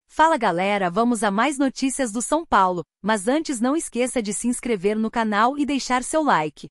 Fala galera, vamos a mais notícias do São Paulo, mas antes não esqueça de se inscrever no canal e deixar seu like.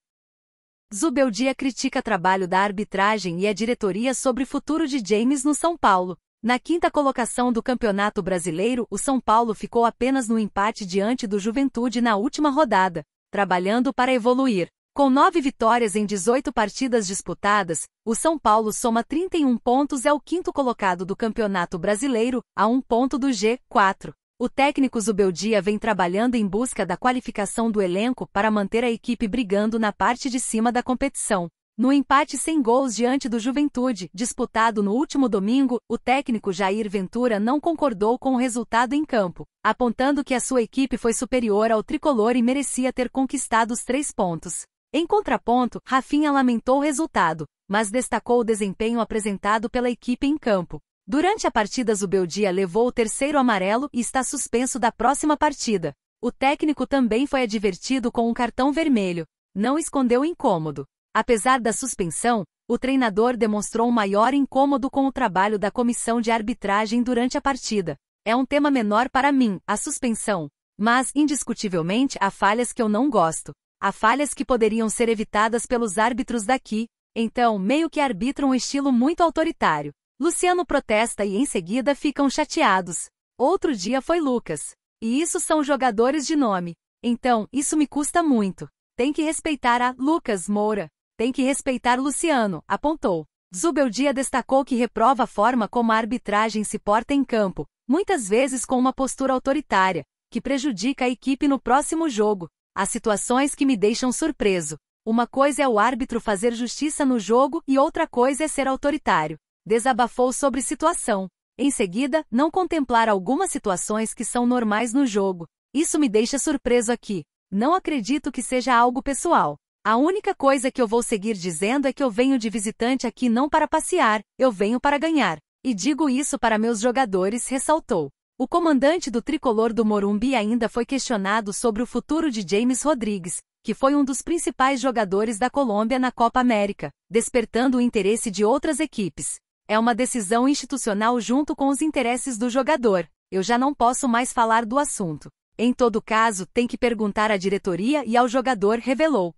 Zubeldia critica trabalho da arbitragem e a diretoria sobre futuro de James no São Paulo. Na quinta colocação do Campeonato Brasileiro, o São Paulo ficou apenas no empate diante do Juventude na última rodada, trabalhando para evoluir. Com 9 vitórias em 18 partidas disputadas, o São Paulo soma 31 pontos e é o quinto colocado do Campeonato Brasileiro, a 1 ponto do G4. O técnico Zubeldia vem trabalhando em busca da qualificação do elenco para manter a equipe brigando na parte de cima da competição. No empate sem gols diante do Juventude, disputado no último domingo, o técnico Jair Ventura não concordou com o resultado em campo, apontando que a sua equipe foi superior ao tricolor e merecia ter conquistado os 3 pontos. Em contraponto, Rafinha lamentou o resultado, mas destacou o desempenho apresentado pela equipe em campo. Durante a partida, Zubeldia levou o terceiro amarelo e está suspenso da próxima partida. O técnico também foi advertido com um cartão vermelho. Não escondeu o incômodo. Apesar da suspensão, o treinador demonstrou um maior incômodo com o trabalho da comissão de arbitragem durante a partida. É um tema menor para mim, a suspensão. Mas, indiscutivelmente, há falhas que eu não gosto. Há falhas que poderiam ser evitadas pelos árbitros daqui, então meio que arbitram um estilo muito autoritário. Luciano protesta e em seguida ficam chateados. Outro dia foi Lucas. E isso são jogadores de nome. Então, isso me custa muito. Tem que respeitar a Lucas Moura. Tem que respeitar Luciano, apontou. Zubeldia destacou que reprova a forma como a arbitragem se porta em campo, muitas vezes com uma postura autoritária, que prejudica a equipe no próximo jogo. Há situações que me deixam surpreso. Uma coisa é o árbitro fazer justiça no jogo e outra coisa é ser autoritário. Desabafou sobre situação. Em seguida, não contemplar algumas situações que são normais no jogo. Isso me deixa surpreso aqui. Não acredito que seja algo pessoal. A única coisa que eu vou seguir dizendo é que eu venho de visitante aqui não para passear, eu venho para ganhar. E digo isso para meus jogadores, ressaltou. O comandante do tricolor do Morumbi ainda foi questionado sobre o futuro de James Rodrigues, que foi um dos principais jogadores da Colômbia na Copa América, despertando o interesse de outras equipes. É uma decisão institucional junto com os interesses do jogador. Eu já não posso mais falar do assunto. Em todo caso, tem que perguntar à diretoria e ao jogador, revelou.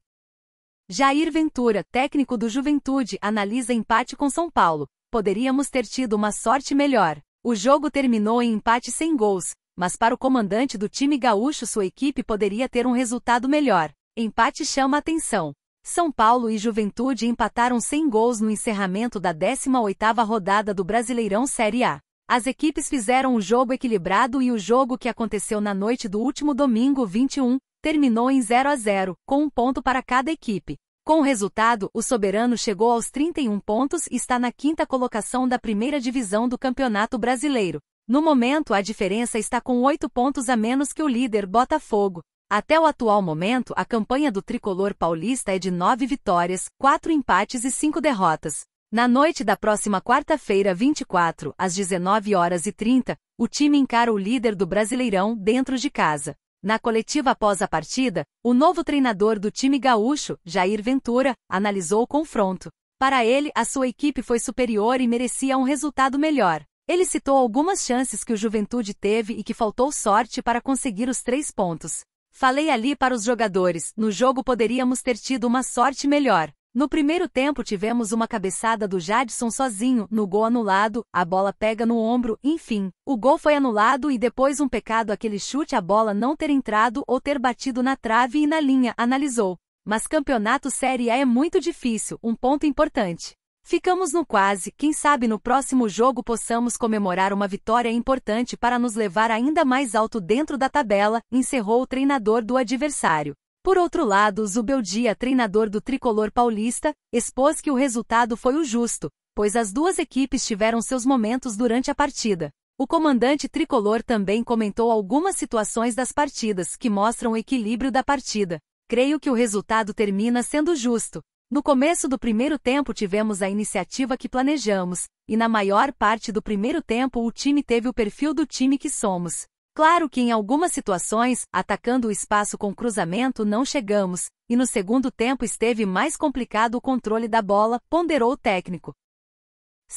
Jair Ventura, técnico do Juventude, analisa empate com São Paulo. Poderíamos ter tido uma sorte melhor. O jogo terminou em empate sem gols, mas para o comandante do time gaúcho sua equipe poderia ter um resultado melhor. Empate chama atenção. São Paulo e Juventude empataram sem gols no encerramento da 18ª rodada do Brasileirão Série A. As equipes fizeram um jogo equilibrado e o jogo que aconteceu na noite do último domingo 21, terminou em 0-0, com um ponto para cada equipe. Com o resultado, o Soberano chegou aos 31 pontos e está na quinta colocação da primeira divisão do Campeonato Brasileiro. No momento, a diferença está com 8 pontos a menos que o líder Botafogo. Até o atual momento, a campanha do tricolor paulista é de 9 vitórias, 4 empates e 5 derrotas. Na noite da próxima quarta-feira, 24, às 19h30, o time encara o líder do Brasileirão dentro de casa. Na coletiva após a partida, o novo treinador do time gaúcho, Jair Ventura, analisou o confronto. Para ele, a sua equipe foi superior e merecia um resultado melhor. Ele citou algumas chances que o Juventude teve e que faltou sorte para conseguir os 3 pontos. Falei ali para os jogadores, no jogo poderíamos ter tido uma sorte melhor. No primeiro tempo tivemos uma cabeçada do Jadson sozinho, no gol anulado, a bola pega no ombro, enfim. O gol foi anulado e depois um pecado aquele chute a bola não ter entrado ou ter batido na trave e na linha, analisou. Mas campeonato Série A é muito difícil, um ponto importante. Ficamos no quase, quem sabe no próximo jogo possamos comemorar uma vitória importante para nos levar ainda mais alto dentro da tabela, encerrou o treinador do adversário. Por outro lado, Zubeldia, treinador do tricolor paulista, expôs que o resultado foi o justo, pois as duas equipes tiveram seus momentos durante a partida. O comandante tricolor também comentou algumas situações das partidas que mostram o equilíbrio da partida. Creio que o resultado termina sendo justo. No começo do primeiro tempo tivemos a iniciativa que planejamos, e na maior parte do primeiro tempo o time teve o perfil do time que somos. Claro que em algumas situações, atacando o espaço com cruzamento não chegamos, e no segundo tempo esteve mais complicado o controle da bola, ponderou o técnico.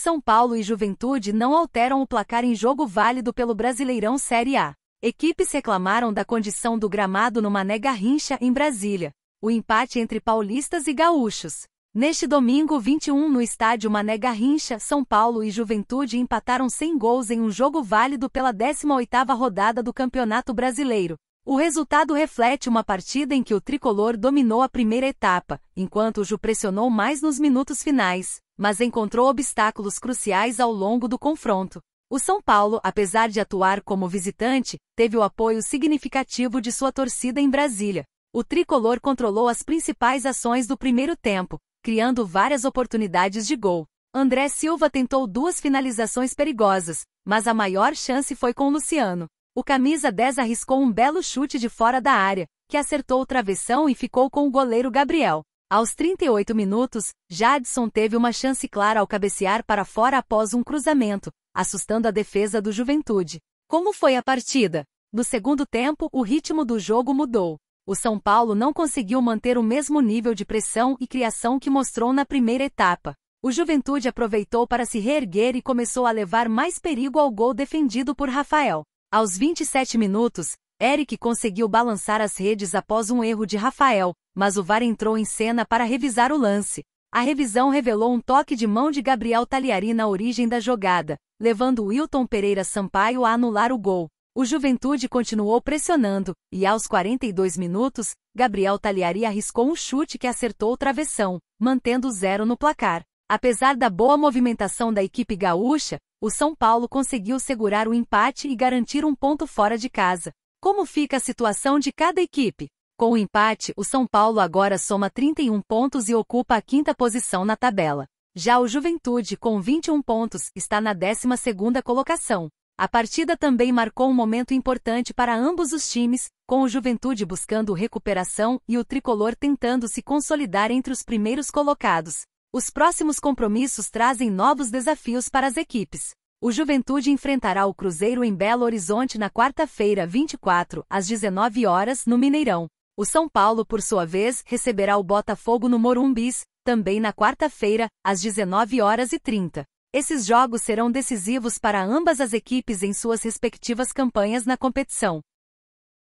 São Paulo e Juventude não alteram o placar em jogo válido pelo Brasileirão Série A. Equipes reclamaram da condição do gramado no Mané Garrincha, em Brasília. O empate entre paulistas e gaúchos. Neste domingo 21 no estádio Mané Garrincha, São Paulo e Juventude empataram sem gols em um jogo válido pela 18ª rodada do Campeonato Brasileiro. O resultado reflete uma partida em que o tricolor dominou a primeira etapa, enquanto o Ju pressionou mais nos minutos finais, mas encontrou obstáculos cruciais ao longo do confronto. O São Paulo, apesar de atuar como visitante, teve o apoio significativo de sua torcida em Brasília. O tricolor controlou as principais ações do primeiro tempo, criando várias oportunidades de gol. André Silva tentou 2 finalizações perigosas, mas a maior chance foi com Luciano. O camisa 10 arriscou um belo chute de fora da área, que acertou o travessão e ficou com o goleiro Gabriel. Aos 38 minutos, Jadson teve uma chance clara ao cabecear para fora após um cruzamento, assustando a defesa do Juventude. Como foi a partida? No segundo tempo, o ritmo do jogo mudou. O São Paulo não conseguiu manter o mesmo nível de pressão e criação que mostrou na primeira etapa. O Juventude aproveitou para se reerguer e começou a levar mais perigo ao gol defendido por Rafael. Aos 27 minutos, Eric conseguiu balançar as redes após um erro de Rafael, mas o VAR entrou em cena para revisar o lance. A revisão revelou um toque de mão de Gabriel Talhari na origem da jogada, levando Wilton Pereira Sampaio a anular o gol. O Juventude continuou pressionando, e aos 42 minutos, Gabriel Talhari arriscou um chute que acertou o travessão, mantendo 0 no placar. Apesar da boa movimentação da equipe gaúcha, o São Paulo conseguiu segurar o empate e garantir um ponto fora de casa. Como fica a situação de cada equipe? Com o empate, o São Paulo agora soma 31 pontos e ocupa a 5ª posição na tabela. Já o Juventude, com 21 pontos, está na 12ª colocação. A partida também marcou um momento importante para ambos os times, com o Juventude buscando recuperação e o tricolor tentando se consolidar entre os primeiros colocados. Os próximos compromissos trazem novos desafios para as equipes. O Juventude enfrentará o Cruzeiro em Belo Horizonte na quarta-feira, 24, às 19 horas, no Mineirão. O São Paulo, por sua vez, receberá o Botafogo no Morumbis, também na quarta-feira, às 19h30. Esses jogos serão decisivos para ambas as equipes em suas respectivas campanhas na competição.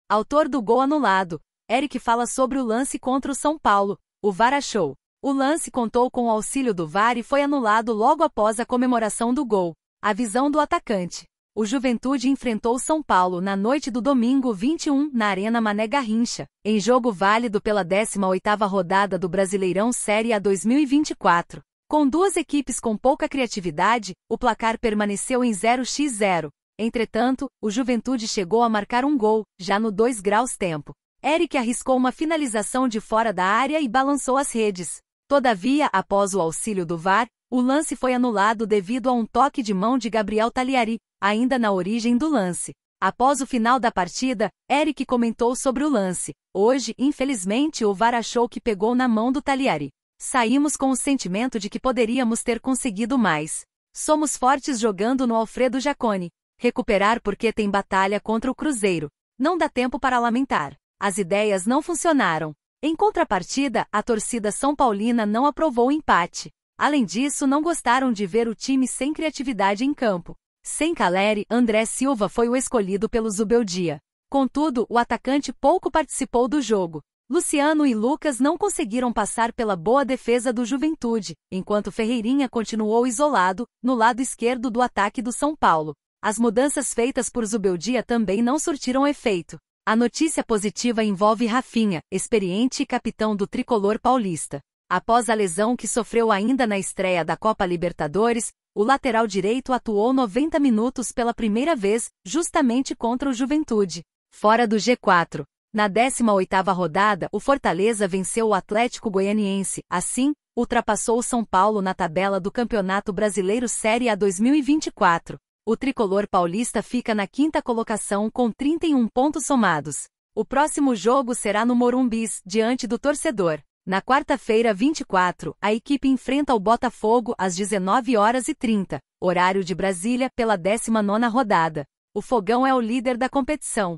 Autor do gol anulado, Eric fala sobre o lance contra o São Paulo. O VAR achou. O lance contou com o auxílio do VAR e foi anulado logo após a comemoração do gol. A visão do atacante. O Juventude enfrentou São Paulo na noite do domingo 21 na Arena Mané Garrincha, em jogo válido pela 18ª rodada do Brasileirão Série A 2024. Com 2 equipes com pouca criatividade, o placar permaneceu em 0-0. Entretanto, o Juventude chegou a marcar um gol, já no 2 graus tempo. Eric arriscou uma finalização de fora da área e balançou as redes. Todavia, após o auxílio do VAR, o lance foi anulado devido a um toque de mão de Gabriel Talhari, ainda na origem do lance. Após o final da partida, Eric comentou sobre o lance. Hoje, infelizmente, o VAR achou que pegou na mão do Talhari. Saímos com o sentimento de que poderíamos ter conseguido mais. Somos fortes jogando no Alfredo Jaconi. Recuperar porque tem batalha contra o Cruzeiro. Não dá tempo para lamentar. As ideias não funcionaram. Em contrapartida, a torcida são paulina não aprovou o empate. Além disso, não gostaram de ver o time sem criatividade em campo. Sem Caleri, André Silva foi o escolhido pelo Zubeldia. Contudo, o atacante pouco participou do jogo. Luciano e Lucas não conseguiram passar pela boa defesa do Juventude, enquanto Ferreirinha continuou isolado, no lado esquerdo do ataque do São Paulo. As mudanças feitas por Zubeldia também não surtiram efeito. A notícia positiva envolve Rafinha, experiente e capitão do tricolor paulista. Após a lesão que sofreu ainda na estreia da Copa Libertadores, o lateral direito atuou 90 minutos pela primeira vez, justamente contra o Juventude. Fora do G4. Na 18ª rodada, o Fortaleza venceu o Atlético Goianiense, assim, ultrapassou o São Paulo na tabela do Campeonato Brasileiro Série A 2024. O tricolor paulista fica na 5ª colocação com 31 pontos somados. O próximo jogo será no Morumbis, diante do torcedor. Na quarta-feira 24, a equipe enfrenta o Botafogo às 19h30, horário de Brasília, pela 19ª rodada. O Fogão é o líder da competição.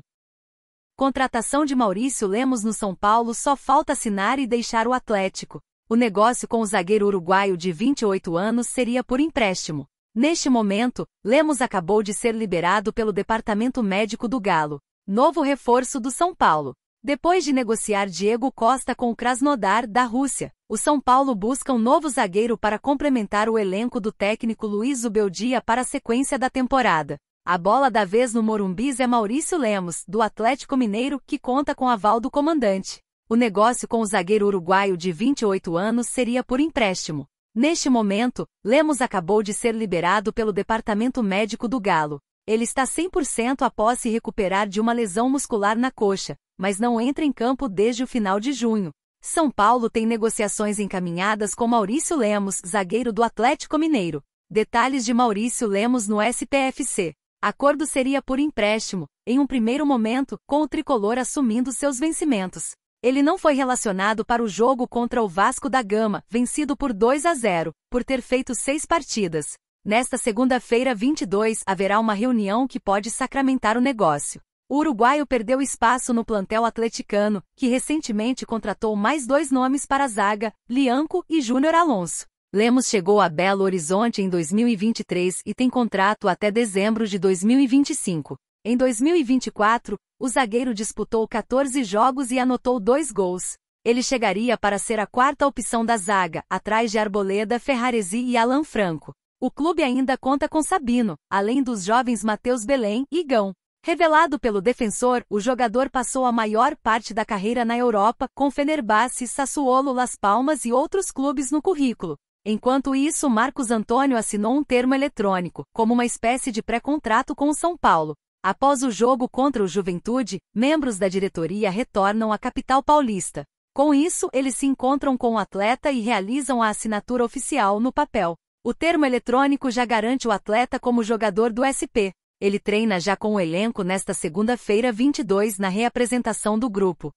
Contratação de Maurício Lemos no São Paulo só falta assinar e deixar o Atlético. O negócio com o zagueiro uruguaio de 28 anos seria por empréstimo. Neste momento, Lemos acabou de ser liberado pelo departamento médico do Galo, novo reforço do São Paulo. Depois de negociar Diego Costa com o Krasnodar da Rússia, o São Paulo busca um novo zagueiro para complementar o elenco do técnico Luiz Zubeldia para a sequência da temporada. A bola da vez no Morumbi é Maurício Lemos, do Atlético Mineiro, que conta com aval do comandante. O negócio com o zagueiro uruguaio de 28 anos seria por empréstimo. Neste momento, Lemos acabou de ser liberado pelo departamento médico do Galo. Ele está 100% após se recuperar de uma lesão muscular na coxa, mas não entra em campo desde o final de junho. São Paulo tem negociações encaminhadas com Maurício Lemos, zagueiro do Atlético Mineiro. Detalhes de Maurício Lemos no SPFC. Acordo seria por empréstimo, em um primeiro momento, com o tricolor assumindo seus vencimentos. Ele não foi relacionado para o jogo contra o Vasco da Gama, vencido por 2-0, por ter feito 6 partidas. Nesta segunda-feira 22 haverá uma reunião que pode sacramentar o negócio. O uruguaio perdeu espaço no plantel atleticano, que recentemente contratou mais 2 nomes para a zaga, Lianco e Júnior Alonso. Lemos chegou a Belo Horizonte em 2023 e tem contrato até dezembro de 2025. Em 2024, o zagueiro disputou 14 jogos e anotou 2 gols. Ele chegaria para ser a 4ª opção da zaga, atrás de Arboleda, Ferraresi e Alan Franco. O clube ainda conta com Sabino, além dos jovens Matheus Belém e Gão. Revelado pelo Defensor, o jogador passou a maior parte da carreira na Europa, com Fenerbahçe, Sassuolo, Las Palmas e outros clubes no currículo. Enquanto isso, Marcos Antônio assinou um termo eletrônico, como uma espécie de pré-contrato com o São Paulo. Após o jogo contra o Juventude, membros da diretoria retornam à capital paulista. Com isso, eles se encontram com o atleta e realizam a assinatura oficial no papel. O termo eletrônico já garante o atleta como jogador do SP. Ele treina já com o elenco nesta segunda-feira 22 na reapresentação do grupo.